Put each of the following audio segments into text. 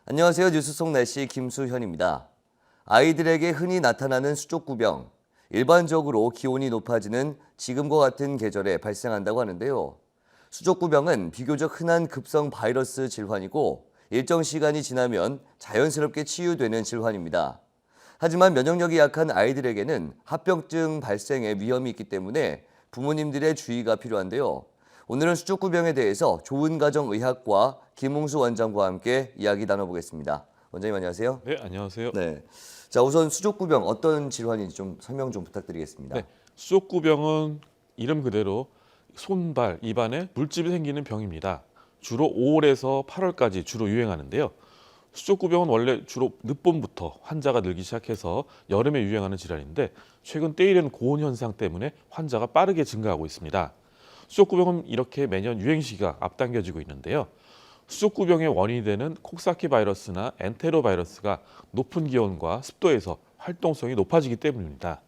안녕하세요. 뉴스 속 날씨 김수현입니다. 아이들에게 흔히 나타나는 수족구병. 일반적으로 기온이 높아지는 지금과 같은 계절에 발생한다고 하는데요. 수족구병은 비교적 흔한 급성 바이러스 질환이고 일정 시간이 지나면 자연스럽게 치유되는 질환입니다. 하지만 면역력이 약한 아이들에게는 합병증 발생의 위험이 있기 때문에 부모님들의 주의가 필요한데요. 오늘은 수족구병에 대해서 좋은가정의학과 김웅수 원장과 함께 이야기 나눠보겠습니다. 원장님 안녕하세요. 네, 안녕하세요. 네. 자, 우선 수족구병 어떤 질환인지 좀 설명 좀 부탁드리겠습니다. 네, 수족구병은 이름 그대로 손발, 입안에 물집이 생기는 병입니다. 주로 5월에서 8월까지 주로 유행하는데요. 수족구병은 원래 주로 늦봄부터 환자가 늘기 시작해서 여름에 유행하는 질환인데 최근 때이른 고온 현상 때문에 환자가 빠르게 증가하고 있습니다. 수족구병은 이렇게 매년 유행 시기가 앞당겨지고 있는데요. 수족구병의 원인이 되는 콕사키 바이러스나 엔테로 바이러스가 높은 기온과 습도에서 활동성이 높아지기 때문입니다.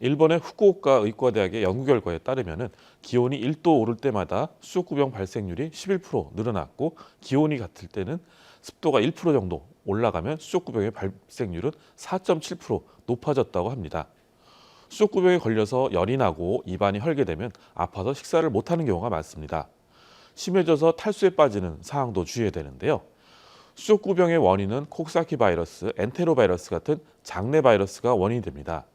일본의 후쿠오카 의과대학의 연구 결과에 따르면 기온이 1도 오를 때마다 수족구병 발생률이 11% 늘어났고 기온이 같을 때는 습도가 1% 정도 올라가면 수족구병의 발생률은 4.7% 높아졌다고 합니다. 수족구병에 걸려서 열이 나고 입안이 헐게 되면 아파서 식사를 못하는 경우가 많습니다. 심해져서 탈수에 빠지는 상황도 주의해야 되는데요. 수족구병의 원인은 콕사키 바이러스, 엔테로 바이러스 같은 장내 바이러스가 원인이 됩니다.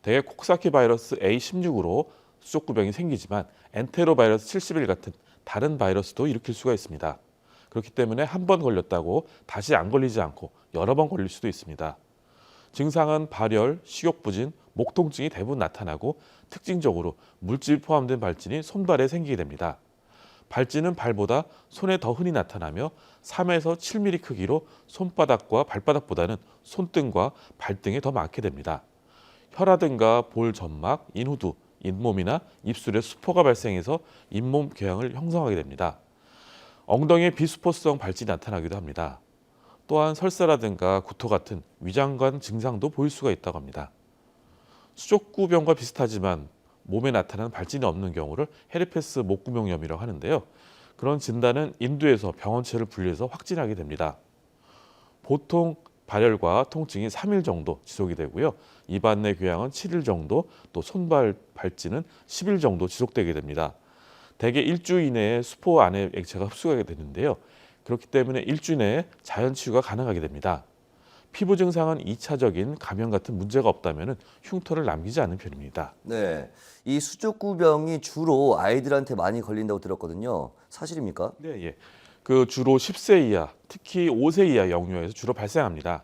대개 콕사키 바이러스 A16으로 수족구병이 생기지만 엔테로 바이러스 71 같은 다른 바이러스도 일으킬 수가 있습니다. 그렇기 때문에 한 번 걸렸다고 다시 안 걸리지 않고 여러 번 걸릴 수도 있습니다. 증상은 발열, 식욕부진, 목 통증이 대부분 나타나고 특징적으로 물질이 포함된 발진이 손발에 생기게 됩니다. 발진은 발보다 손에 더 흔히 나타나며 3에서 7mm 크기로 손바닥과 발바닥보다는 손등과 발등에 더 많게 됩니다. 혀라든가 볼 점막, 인후두, 잇몸이나 입술에 수포가 발생해서 잇몸 궤양을 형성하게 됩니다. 엉덩이에 비수포성 발진이 나타나기도 합니다. 또한 설사라든가 구토 같은 위장관 증상도 보일 수가 있다고 합니다. 수족구병과 비슷하지만 몸에 나타나는 발진이 없는 경우를 헤르페스 목구멍염이라고 하는데요. 그런 진단은 인두에서 병원체를 분리해서 확진하게 됩니다. 보통 발열과 통증이 3일 정도 지속이 되고요. 입안 내 궤양은 7일 정도, 또 손발 발진은 10일 정도 지속되게 됩니다. 대개 일주일 이내에 수포 안에 액체가 흡수하게 되는데요. 그렇기 때문에 일주일 내에 자연 치유가 가능하게 됩니다. 피부 증상은 2차적인 감염 같은 문제가 없다면 흉터를 남기지 않는 편입니다. 네. 이 수족구병이 주로 아이들한테 많이 걸린다고 들었거든요. 사실입니까? 네, 예. 그 주로 10세 이하, 특히 5세 이하 영유아에서 주로 발생합니다.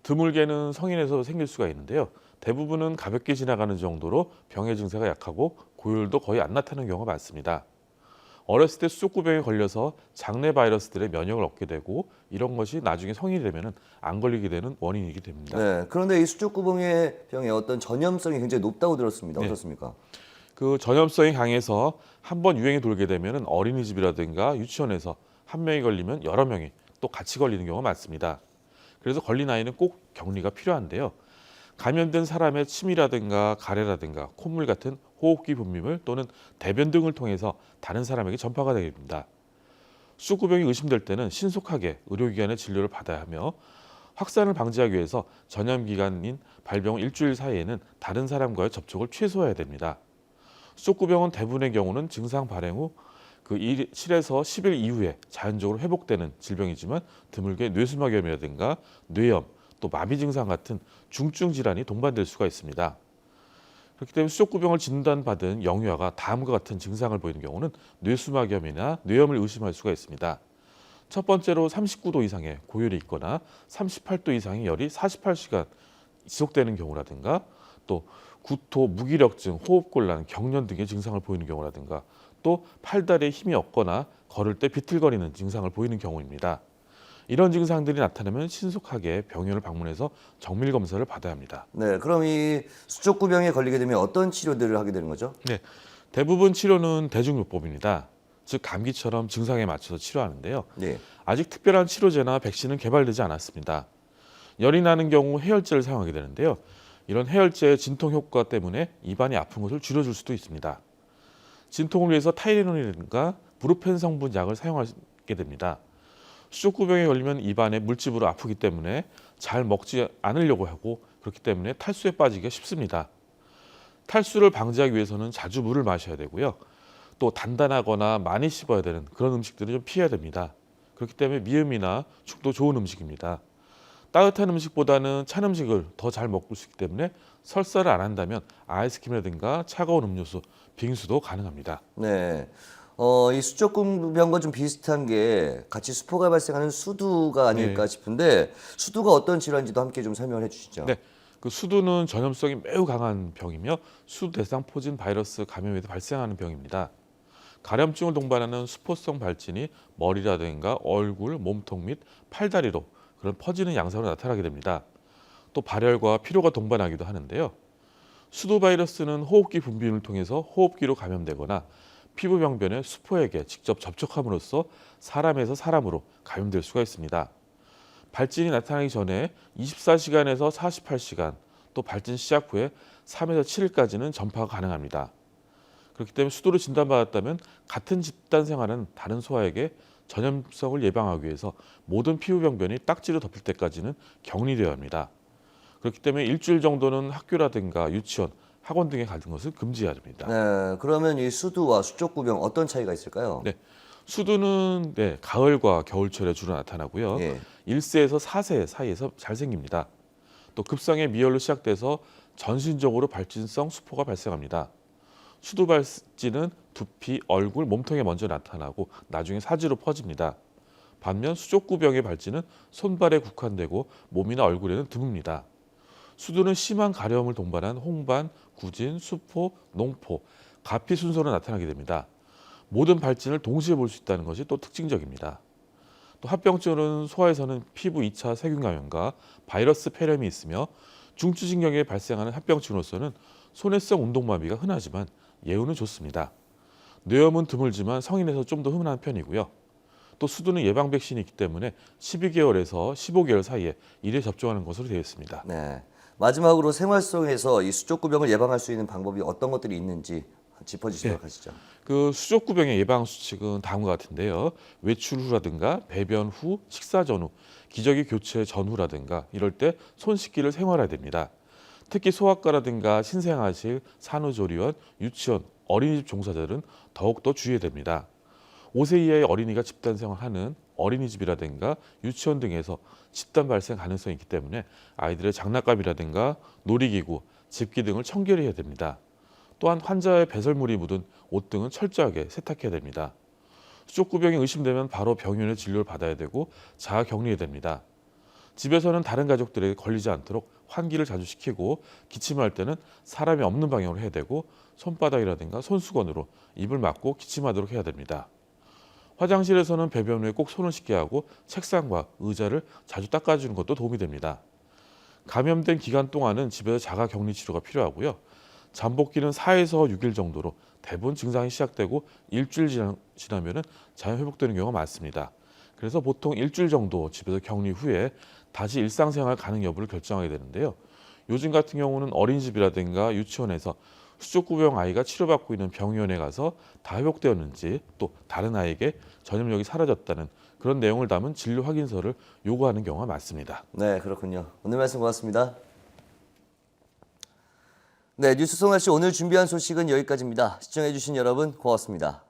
드물게는 성인에서 생길 수가 있는데요. 대부분은 가볍게 지나가는 정도로 병의 증세가 약하고 고열도 거의 안 나타나는 경우가 많습니다. 어렸을 때 수족구병에 걸려서 장내 바이러스들의 면역을 얻게 되고 이런 것이 나중에 성인이 되면 안 걸리게 되는 원인이게 됩니다. 네. 그런데 이 수족구병의 병의 어떤 전염성이 굉장히 높다고 들었습니다. 네. 어떻습니까? 그 전염성이 강해서 한번 유행이 돌게 되면 어린이집이라든가 유치원에서 한 명이 걸리면 여러 명이 또 같이 걸리는 경우가 많습니다. 그래서 걸린 아이는 꼭 격리가 필요한데요. 감염된 사람의 침이라든가 가래라든가 콧물 같은 호흡기 분비물 또는 대변 등을 통해서 다른 사람에게 전파가 됩니다. 수족구병이 의심될 때는 신속하게 의료기관의 진료를 받아야 하며 확산을 방지하기 위해서 전염기간인 발병 일주일 사이에는 다른 사람과의 접촉을 최소화해야 됩니다. 수족구병은 대부분의 경우는 증상 발행 후 그 7에서 10일 이후에 자연적으로 회복되는 질병이지만 드물게 뇌수막염이라든가 뇌염, 또 마비 증상 같은 중증 질환이 동반될 수가 있습니다. 그렇기 때문에 수족구병을 진단받은 영유아가 다음과 같은 증상을 보이는 경우는 뇌수막염이나 뇌염을 의심할 수가 있습니다. 첫 번째로 39도 이상의 고열이 있거나 38도 이상의 열이 48시간 지속되는 경우라든가 또 구토, 무기력증, 호흡곤란, 경련 등의 증상을 보이는 경우라든가 또 팔다리에 힘이 없거나 걸을 때 비틀거리는 증상을 보이는 경우입니다. 이런 증상들이 나타나면 신속하게 병원을 방문해서 정밀 검사를 받아야 합니다. 네. 그럼 이 수족구병에 걸리게 되면 어떤 치료들을 하게 되는 거죠? 네, 대부분 치료는 대중요법입니다. 즉 감기처럼 증상에 맞춰서 치료하는데요. 네. 아직 특별한 치료제나 백신은 개발되지 않았습니다. 열이 나는 경우 해열제를 사용하게 되는데요. 이런 해열제의 진통 효과 때문에 입안이 아픈 것을 줄여줄 수도 있습니다. 진통을 위해서 타이레놀이라든가 브루펜 성분 약을 사용하게 됩니다. 수족구병에 걸리면 입안에 물집으로 아프기 때문에 잘 먹지 않으려고 하고 그렇기 때문에 탈수에 빠지기가 쉽습니다. 탈수를 방지하기 위해서는 자주 물을 마셔야 되고요. 또 단단하거나 많이 씹어야 되는 그런 음식들을 좀 피해야 됩니다. 그렇기 때문에 미음이나 죽도 좋은 음식입니다. 따뜻한 음식보다는 찬 음식을 더 잘 먹을 수 있기 때문에 설사를 안 한다면 아이스크림이라든가 차가운 음료수, 빙수도 가능합니다. 네. 이 수족구병과 좀 비슷한 게 같이 수포가 발생하는 수두가 아닐까 싶은데 수두가 어떤 질환인지도 함께 좀 설명을 해주시죠. 네, 그 수두는 전염성이 매우 강한 병이며 수대상포진 바이러스 감염에도 발생하는 병입니다. 감염증을 동반하는 수포성 발진이 머리라든가 얼굴, 몸통 및 팔다리로 그런 퍼지는 양상으로 나타나게 됩니다. 또 발열과 피로가 동반하기도 하는데요. 수두 바이러스는 호흡기 분비를 통해서 호흡기로 감염되거나 피부 병변의 수포에게 직접 접촉함으로써 사람에서 사람으로 감염될 수가 있습니다. 발진이 나타나기 전에 24시간에서 48시간, 또 발진 시작 후에 3에서 7일까지는 전파가 가능합니다. 그렇기 때문에 수두를 진단받았다면 같은 집단 생활은 다른 소아에게 전염성을 예방하기 위해서 모든 피부 병변이 딱지로 덮일 때까지는 격리되어야 합니다. 그렇기 때문에 일주일 정도는 학교라든가 유치원, 학원 등에 가는 것을 금지해야 됩니다. 네, 그러면 이 수두와 수족구병 어떤 차이가 있을까요? 네, 수두는 가을과 겨울철에 주로 나타나고요. 예. 1세에서 4세 사이에서 잘 생깁니다. 또 급성의 미열로 시작돼서 전신적으로 발진성 수포가 발생합니다. 수두 발진은 두피, 얼굴, 몸통에 먼저 나타나고 나중에 사지로 퍼집니다. 반면 수족구병의 발진은 손발에 국한되고 몸이나 얼굴에는 드뭅니다. 수두는 심한 가려움을 동반한 홍반, 구진, 수포, 농포, 가피 순서로 나타나게 됩니다. 모든 발진을 동시에 볼 수 있다는 것이 또 특징적입니다. 또 합병증은 소아에서는 피부 2차 세균 감염과 바이러스 폐렴이 있으며 중추신경에 발생하는 합병증으로서는 손해성 운동마비가 흔하지만 예후는 좋습니다. 뇌염은 드물지만 성인에서 좀 더 흔한 편이고요. 또 수두는 예방 백신이 있기 때문에 12개월에서 15개월 사이에 1회 접종하는 것으로 되어 있습니다. 네. 마지막으로 생활 속에서 이 수족구병을 예방할 수 있는 방법이 어떤 것들이 있는지 짚어주시도록 하시죠. 그 수족구병의 예방 수칙은 다음과 같은데요. 외출 후라든가 배변 후, 식사 전후, 기저귀 교체 전후라든가 이럴 때 손 씻기를 생활해야 됩니다. 특히 소아과라든가 신생아실, 산후조리원, 유치원, 어린이집 종사자들은 더욱더 주의해야 됩니다. 5세 이하의 어린이가 집단 생활하는 어린이집이라든가 유치원 등에서 집단 발생 가능성이 있기 때문에 아이들의 장난감이라든가 놀이기구, 집기 등을 청결해야 됩니다. 또한 환자의 배설물이 묻은 옷 등은 철저하게 세탁해야 됩니다. 수족구병이 의심되면 바로 병원에 진료를 받아야 되고 자가 격리해야 됩니다. 집에서는 다른 가족들에게 걸리지 않도록 환기를 자주 시키고 기침을 할 때는 사람이 없는 방향으로 해야 되고 손바닥이라든가 손수건으로 입을 막고 기침하도록 해야 됩니다. 화장실에서는 배변 후에 꼭 손을 씻게 하고 책상과 의자를 자주 닦아주는 것도 도움이 됩니다. 감염된 기간 동안은 집에서 자가 격리 치료가 필요하고요. 잠복기는 4에서 6일 정도로 대부분 증상이 시작되고 일주일 지나면 자연 회복되는 경우가 많습니다. 그래서 보통 일주일 정도 집에서 격리 후에 다시 일상생활 가능 여부를 결정하게 되는데요. 요즘 같은 경우는 어린이집이라든가 유치원에서 수족구병 아이가 치료받고 있는 병원에 가서 다 회복되었는지 또 다른 아이에게 전염력이 사라졌다는 그런 내용을 담은 진료 확인서를 요구하는 경우가 많습니다. 네, 그렇군요. 오늘 말씀 고맙습니다. 네, 뉴스 송아씨 오늘 준비한 소식은 여기까지입니다. 시청해주신 여러분 고맙습니다.